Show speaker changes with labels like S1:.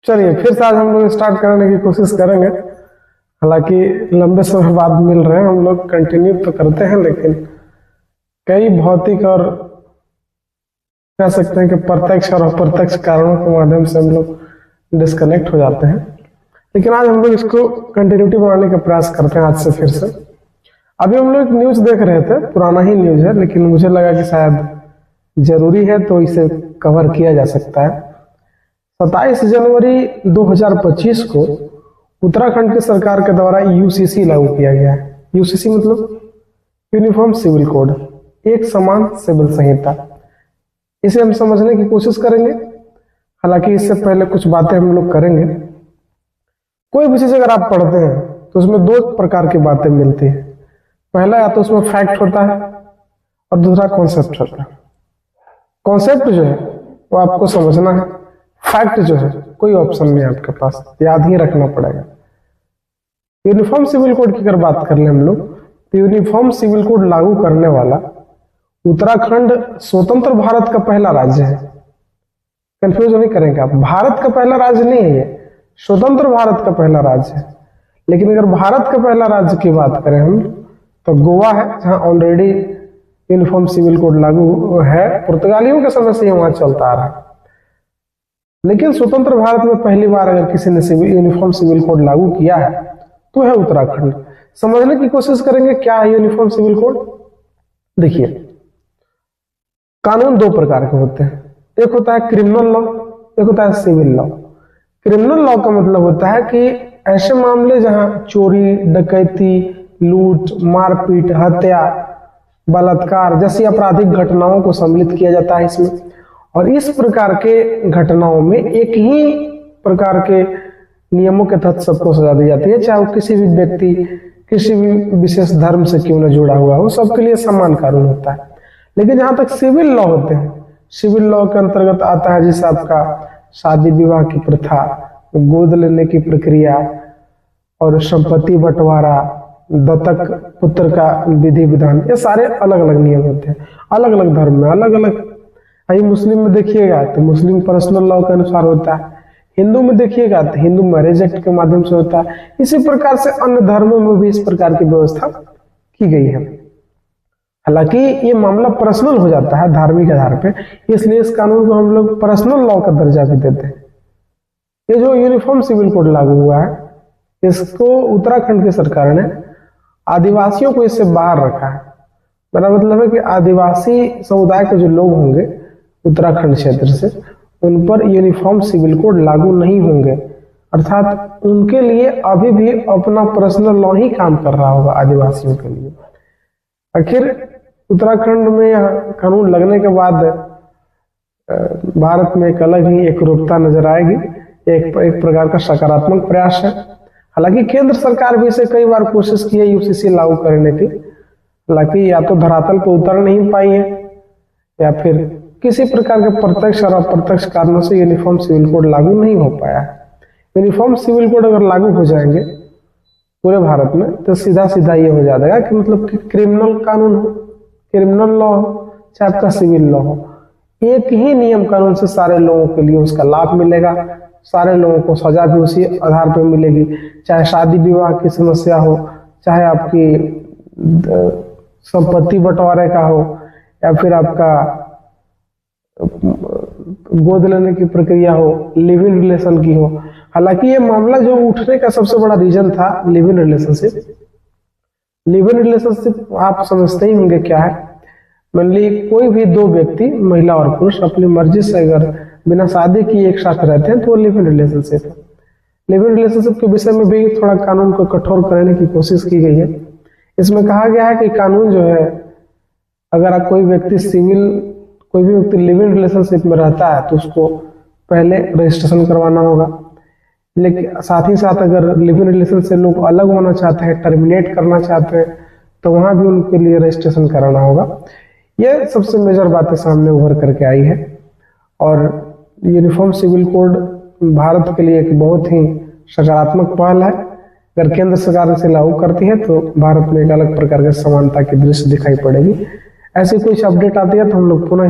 S1: चलिए फिर से आज हम लोग स्टार्ट करने की कोशिश करेंगे। हालांकि लंबे समय बाद मिल रहे हैं, हम लोग कंटिन्यू तो करते हैं, लेकिन कई भौतिक और कह सकते हैं कि प्रत्यक्ष और अप्रत्यक्ष कारणों के माध्यम से हम लोग डिस्कनेक्ट हो जाते हैं। लेकिन आज हम लोग इसको कंटिन्यूटी बनाने का प्रयास करते हैं आज से फिर से। अभी हम लोग न्यूज देख रहे थे, पुराना ही न्यूज है, लेकिन मुझे लगा कि शायद जरूरी है तो इसे कवर किया जा सकता है। 27 जनवरी 2025 को उत्तराखंड की सरकार के द्वारा यूसीसी लागू किया गया है। यूसीसी मतलब यूनिफॉर्म सिविल कोड, एक समान सिविल संहिता। इसे हम समझने की कोशिश करेंगे। हालांकि इससे पहले कुछ बातें हम लोग करेंगे। कोई भी चीज अगर आप पढ़ते हैं तो उसमें दो प्रकार की बातें मिलती है। पहला या तो उसमें फैक्ट होता है और दूसरा कॉन्सेप्ट होता है। कॉन्सेप्ट जो है वो आपको समझना है, फैक्ट जो है कोई ऑप्शन नहीं है आपके पास, याद ही रखना पड़ेगा। यूनिफॉर्म सिविल कोड की अगर बात कर ले हम लोग, तो यूनिफॉर्म सिविल कोड लागू करने वाला उत्तराखंड स्वतंत्र भारत का पहला राज्य है। कंफ्यूज नहीं करेंगे आप, भारत का पहला राज्य नहीं है ये, स्वतंत्र भारत का पहला राज्य है। लेकिन अगर भारत का पहला राज्य की बात करें हम, तो गोवा है, जहां ऑलरेडी यूनिफॉर्म सिविल कोड लागू है। पुर्तगालियों के समय से वहां चलता आ रहा है। लेकिन स्वतंत्र भारत में पहली बार अगर किसी ने यूनिफॉर्म सिविल कोड लागू किया है तो है उत्तराखंड। समझने की कोशिश करेंगे क्या है यूनिफॉर्म सिविल कोड। देखिए, कानून दो प्रकार के होते हैं, एक होता है क्रिमिनल लॉ, एक होता है सिविल लॉ। क्रिमिनल लॉ का मतलब होता है कि ऐसे मामले जहां चोरी, डकैती, लूट, मारपीट, हत्या, बलात्कार जैसी आपराधिक घटनाओं को सम्मिलित किया जाता है इसमें। और इस प्रकार के घटनाओं में एक ही प्रकार के नियमों के तहत सबको सजा दी जाती है, चाहे वो किसी भी व्यक्ति किसी भी विशेष धर्म से क्यों न जुड़ा हुआ हो, सबके लिए समान कानून होता है। लेकिन जहां तक सिविल लॉ होते हैं, सिविल लॉ के अंतर्गत आता है जैसे आपका शादी विवाह की प्रथा, गोद लेने की प्रक्रिया और संपत्ति बंटवारा, दत्तक पुत्र का विधि विधान, ये सारे अलग अलग नियम होते हैं। अलग अलग धर्म में अलग अलग। मुस्लिम में देखिएगा तो मुस्लिम पर्सनल लॉ के अनुसार होता है, हिंदू में देखिएगा तो हिंदू मैरिज एक्ट के माध्यम से होता है। इसी प्रकार से अन्य धर्मों में भी इस प्रकार की व्यवस्था की गई है। हालांकि ये मामला पर्सनल हो जाता है धार्मिक आधार पे, इसलिए इस कानून को हम लोग पर्सनल लॉ का दर्जा भी देते हैं। ये जो यूनिफॉर्म सिविल कोड लागू हुआ है, इसको उत्तराखंड की सरकार ने आदिवासियों को इससे बाहर रखा है। मेरा मतलब है कि आदिवासी समुदाय के जो लोग होंगे उत्तराखंड क्षेत्र से, उन पर यूनिफॉर्म सिविल कोड लागू नहीं होंगे। अर्थात उनके लिए अभी भी अपना पर्सनल लॉ ही काम कर रहा होगा आदिवासियों के लिए। आखिर उत्तराखंड में कानून लगने के बाद भारत में एक अलग ही एकरूपता नजर आएगी। एक प्रकार का सकारात्मक प्रयास है। हालांकि केंद्र सरकार भी इसे कई बार कोशिश की है यूसीसी लागू करने की, हालांकि या तो धरातल पर उतर नहीं पाई है या फिर किसी प्रकार के प्रत्यक्ष और अप्रत्यक्ष कारणों से यूनिफॉर्म सिविल कोड लागू नहीं हो पाया है। यूनिफॉर्म सिविल कोड अगर लागू हो जाएंगे पूरे भारत में तो सीधा सीधा ये हो जाएगा कि मतलब कि क्रिमिनल कानून हो, क्रिमिनल लॉ हो, चाहे आपका सिविल लॉ हो, एक ही नियम कानून से सारे लोगों के लिए उसका लाभ मिलेगा। सारे लोगों को सजा भी उसी आधार पर मिलेगी। चाहे शादी विवाह की समस्या हो, चाहे आपकी संपत्ति बंटवारे का हो, या फिर आपका गोद लेने की प्रक्रिया हो, लिव इन रिलेशन की हो। हालांकि ये मामला जो उठने का सबसे बड़ा रीजन था live in relationship. Live in relationship आप समझते ही होंगे क्या है। मान ली कोई भी दो व्यक्ति, महिला और पुरुष, अपनी मर्जी से अगर बिना शादी की एक साथ रहते हैं तो वो लिव इन रिलेशनशिप है। लिव इन रिलेशनशिप के विषय में भी थोड़ा कानून को कठोर करने की कोशिश की गई है। इसमें कहा गया है कि कानून जो है, अगर आप कोई भी व्यक्ति लिव इन रिलेशनशिप में रहता है तो उसको पहले रजिस्ट्रेशन करवाना होगा। लेकिन साथ ही साथ अगर लिव इन रिलेशन से लोग अलग होना चाहते हैं, टर्मिनेट करना चाहते हैं, तो वहां भी उनके लिए रजिस्ट्रेशन कराना होगा। ये सबसे मेजर बातें सामने उभर करके आई है। और यूनिफॉर्म सिविल कोड भारत के लिए एक बहुत ही सकारात्मक पहल है। अगर केंद्र सरकार इसे लागू करती है तो भारत में एक अलग प्रकार की समानता की दृश्य दिखाई पड़ेगी। ऐसी कुछ अपडेट आती है तो हम लोग पुनः